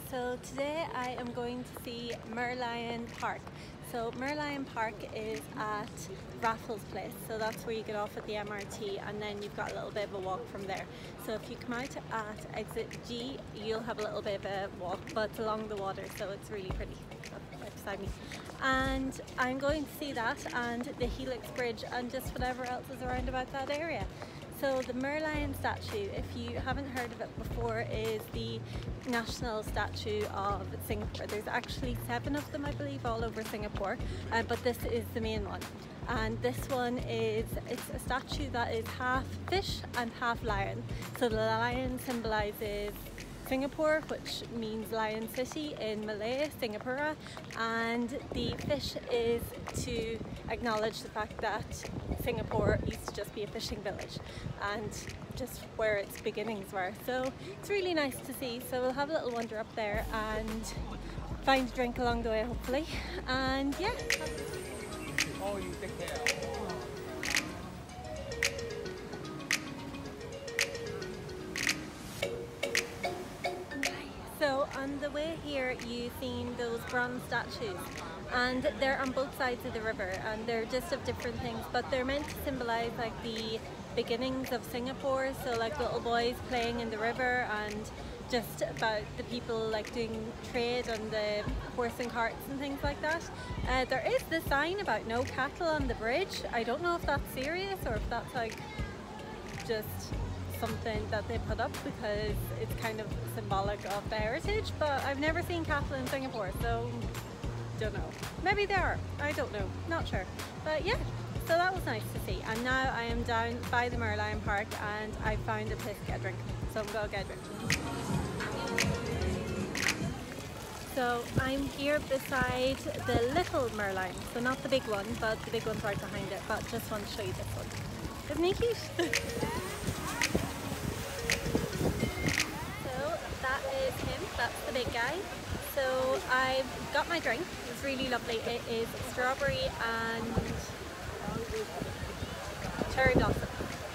So today I am going to see Merlion Park. So Merlion Park is at Raffles Place, so that's where you get off at the MRT and then you've got a little bit of a walk from there. So if you come out at exit G, you'll have a little bit of a walk, but it's along the water, so it's really pretty. Right beside me. And I'm going to see that and the Helix Bridge and just whatever else is around about that area. So the Merlion statue, if you haven't heard of it before, is the national statue of Singapore. There's actually 7 of them, I believe, all over Singapore, but this is the main one. And this one it's a statue that is half fish and half lion. So the lion symbolises Singapore, which means Lion City in Malay, Singapura, and the fish is to acknowledge the fact that Singapore used to just be a fishing village and just where its beginnings were. So it's really nice to see. So we'll have a little wander up there and find a drink along the way, hopefully. And yeah. Oh, you take care. So on the way here you've seen those bronze statues and they're on both sides of the river and they're just of different things, but they're meant to symbolise like the beginnings of Singapore, so like little boys playing in the river and just about the people like doing trade on the horse and carts and things like that. There is the sign about no cattle on the bridge. I don't know if that's serious or if that's like just something that they put up because it's kind of symbolic of the heritage, but I've never seen cattle in Singapore, so don't know. Maybe they are, I don't know, not sure. But yeah, so that was nice to see. And now I am down by the Merlion Park and I found a place to get a drink, so I'm gonna get a drink. So I'm here beside the little Merlion, so not the big one, but the big one's right behind it, but just want to show you this one. Isn't he cute? That's the big guy. So I've got my drink. It's really lovely. It is strawberry and cherry blossom.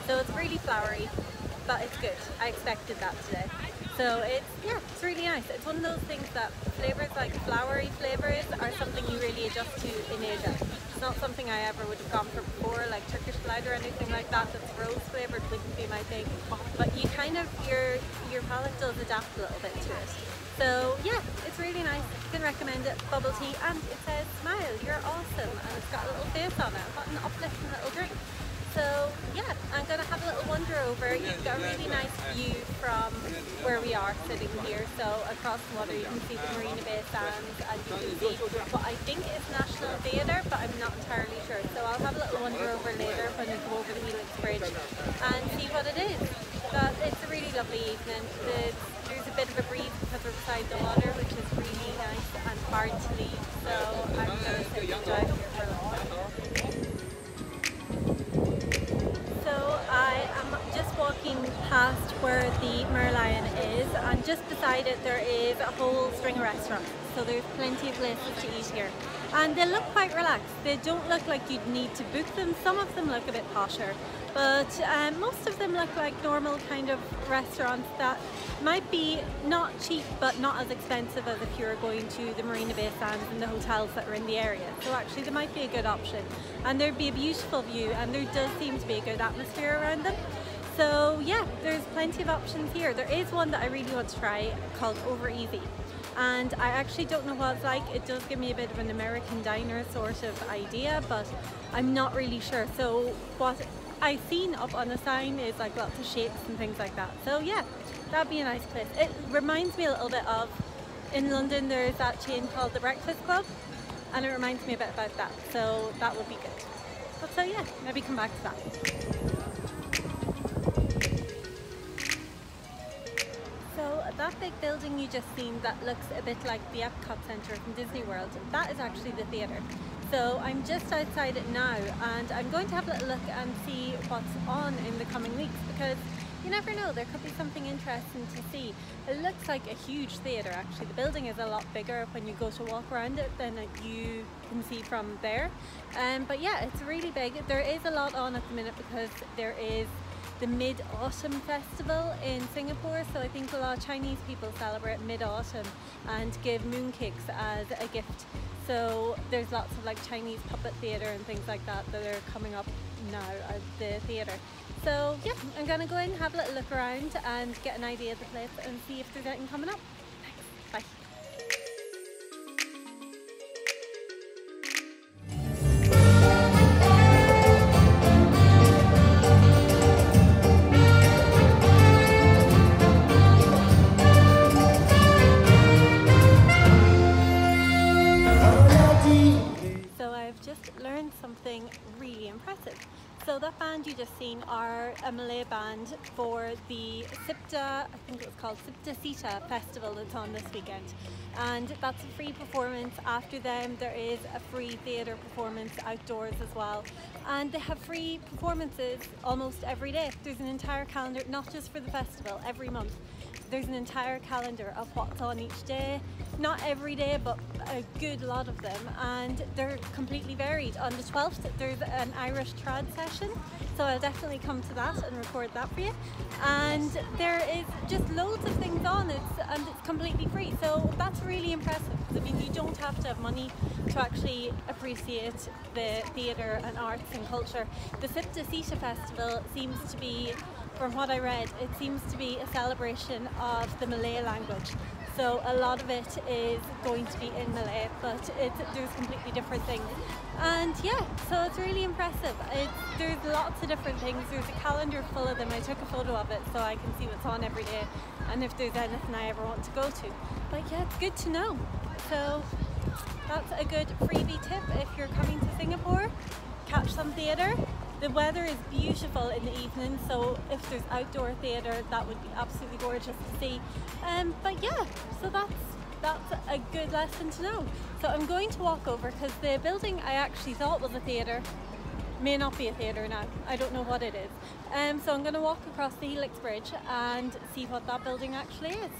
So it's really flowery, but it's good. I expected that today. So it's really nice. It's one of those things that flavors like flowery flavors are something you really adjust to in Asia. It's not something I ever would have gone for before, like Turkish delight or anything like that that's rose flavored wouldn't be my thing. But you kind of, your palate does adapt a little bit to it. So yeah, it's really nice. You can recommend it. Bubble tea, and it says smile, you're awesome, and it's got a little face on it. What an uplifting little drink. So yeah, I'm going to have a little wander over. You've got a really nice view from where we are sitting here. So across the water you can see the Marina Bay Sands and you can see what I think is National Theatre, but I'm not entirely sure. So I'll have a little wander over later when I go over the Helix Bridge and see what it is. But it's a really lovely evening. There's a bit of a breeze because we're beside the water, which is really nice and hard to leave. So I'm going to sit and enjoy here for a little while. So I am just walking past where the Merlion is, and just beside it there is a whole string of restaurants. So there's plenty of places to eat here. And they look quite relaxed. They don't look like you'd need to book them. Some of them look a bit posher, but most of them look like normal kind of restaurants that might be not cheap but not as expensive as if you were going to the Marina Bay Sands and the hotels that are in the area. So actually they might be a good option, and there'd be a beautiful view and there does seem to be a good atmosphere around them. So yeah, there's plenty of options here. There is one that I really want to try called Over Easy, and I actually don't know what it's like. It does give me a bit of an American diner sort of idea, but I'm not really sure. So what I've seen up on the sign is like lots of shapes and things like that. So yeah, that'd be a nice place. It reminds me a little bit of, in London there's that chain called the Breakfast Club, and it reminds me a bit about that. So that would be good. But so yeah, maybe come back to that. So that big building you just seen that looks a bit like the Epcot Centre from Disney World, that is actually the theatre. So I'm just outside it now and I'm going to have a little look and see what's on in the coming weeks, because you never know, there could be something interesting to see. It looks like a huge theatre actually. The building is a lot bigger when you go to walk around it than you can see from there. But yeah, it's really big. There is a lot on at the minute because there is the Mid-Autumn Festival in Singapore. So I think a lot of Chinese people celebrate Mid-Autumn and give mooncakes as a gift. So there's lots of like Chinese puppet theatre and things like that that are coming up now at the theatre. So yeah, I'm gonna go in, have a little look around and get an idea of the place and see if there's anything coming up. Thanks, bye. Something really impressive. So that band you just seen are a Malay band for the Sipta, I think it was called Sipta Sita festival that's on this weekend, and that's a free performance. After them there is a free theatre performance outdoors as well, and they have free performances almost every day. There's an entire calendar, not just for the festival, every month. There's an entire calendar of what's on each day, not every day but a good lot of them, and they're completely varied. On the 12th there's an Irish trad session, so I'll definitely come to that and record that for you, and there is just loads of things on it and it's completely free, so that's really impressive. I mean, you don't have to have money to actually appreciate the theatre and arts and culture. The Sipta Sita festival seems to be, from what I read, it seems to be a celebration of the Malay language. So a lot of it is going to be in Malay, but there's completely different things. And yeah, so it's really impressive. There's lots of different things. There's a calendar full of them. I took a photo of it so I can see what's on every day and if there's anything I ever want to go to. But yeah, it's good to know. So that's a good freebie tip if you're coming to Singapore. Catch some theatre. The weather is beautiful in the evening, so if there's outdoor theatre, that would be absolutely gorgeous to see. But yeah, so that's a good lesson to know. So I'm going to walk over because the building I actually thought was a theatre may not be a theatre now. I don't know what it is. So I'm going to walk across the Helix Bridge and see what that building actually is.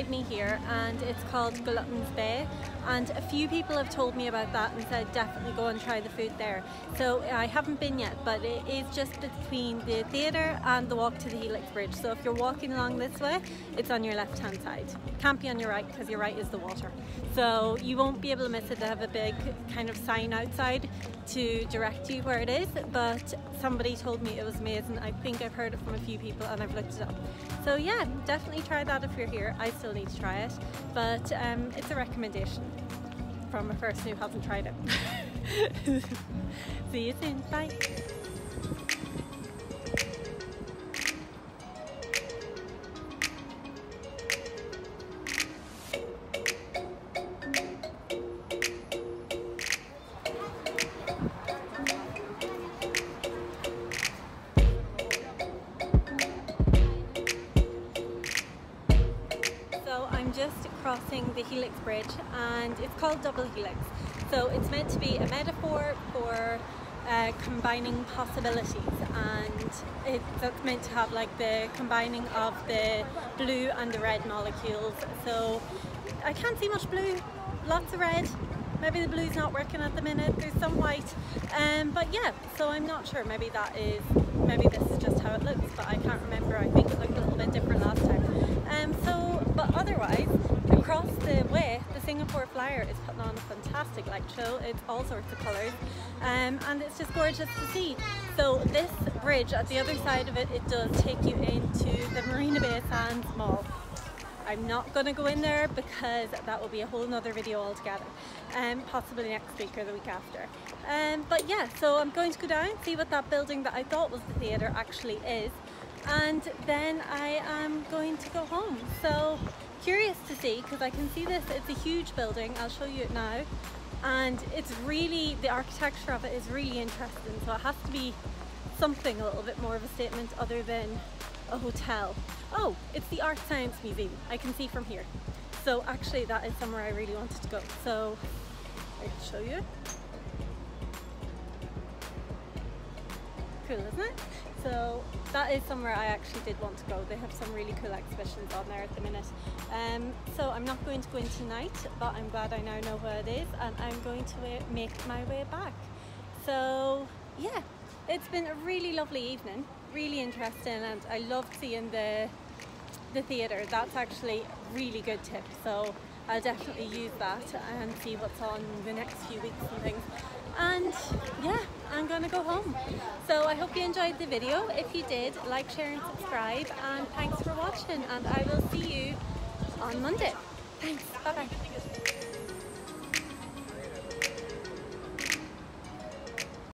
Me here, and it's called Glutton's Bay, and a few people have told me about that and said definitely go and try the food there. So I haven't been yet, but it is just between the theatre and the walk to the Helix Bridge. So if you're walking along this way, it's on your left hand side. It can't be on your right because your right is the water. So you won't be able to miss it. They have a big kind of sign outside to direct you where it is, but somebody told me it was amazing. I think I've heard it from a few people and I've looked it up. So yeah, definitely try that if you're here. I still need to try it, but it's a recommendation from a person who hasn't tried it. See you soon, bye. Just crossing the Helix Bridge, and it's called Double Helix. So it's meant to be a metaphor for combining possibilities, and that's meant to have like the combining of the blue and the red molecules. So I can't see much blue, lots of red. Maybe the blue's not working at the minute, there's some white, but yeah, so I'm not sure, maybe this is just how it looks, but I can't remember. I think it looked a little bit different last time. But otherwise, across the way, the Singapore Flyer is putting on a fantastic light show. It's all sorts of colours, and it's just gorgeous to see. So this bridge, at the other side of it, it does take you into the Marina Bay Sands Mall. I'm not going to go in there because that will be a whole nother video altogether, possibly next week or the week after. But yeah, so I'm going to go down, see what that building that I thought was the theatre actually is, and then I am going to go home. So curious to see, because I can see this, it's a huge building, I'll show you it now, and it's really, the architecture of it is really interesting, so it has to be something a little bit more of a statement other than a hotel. Oh, it's the Art Science Museum, I can see from here. So actually that is somewhere I really wanted to go. So I'll show you. Cool, isn't it? So that is somewhere I actually did want to go. They have some really cool exhibitions on there at the minute. So I'm not going to go in tonight, but I'm glad I now know where it is, and I'm going to make my way back. So yeah, it's been a really lovely evening, really interesting, and I loved seeing the theatre. That's actually a really good tip, so I'll definitely use that and see what's on the next few weeks and things. And yeah, I'm gonna go home. So I hope you enjoyed the video. If you did, like, share and subscribe, and thanks for watching, and I will see you on Monday. Thanks, bye bye.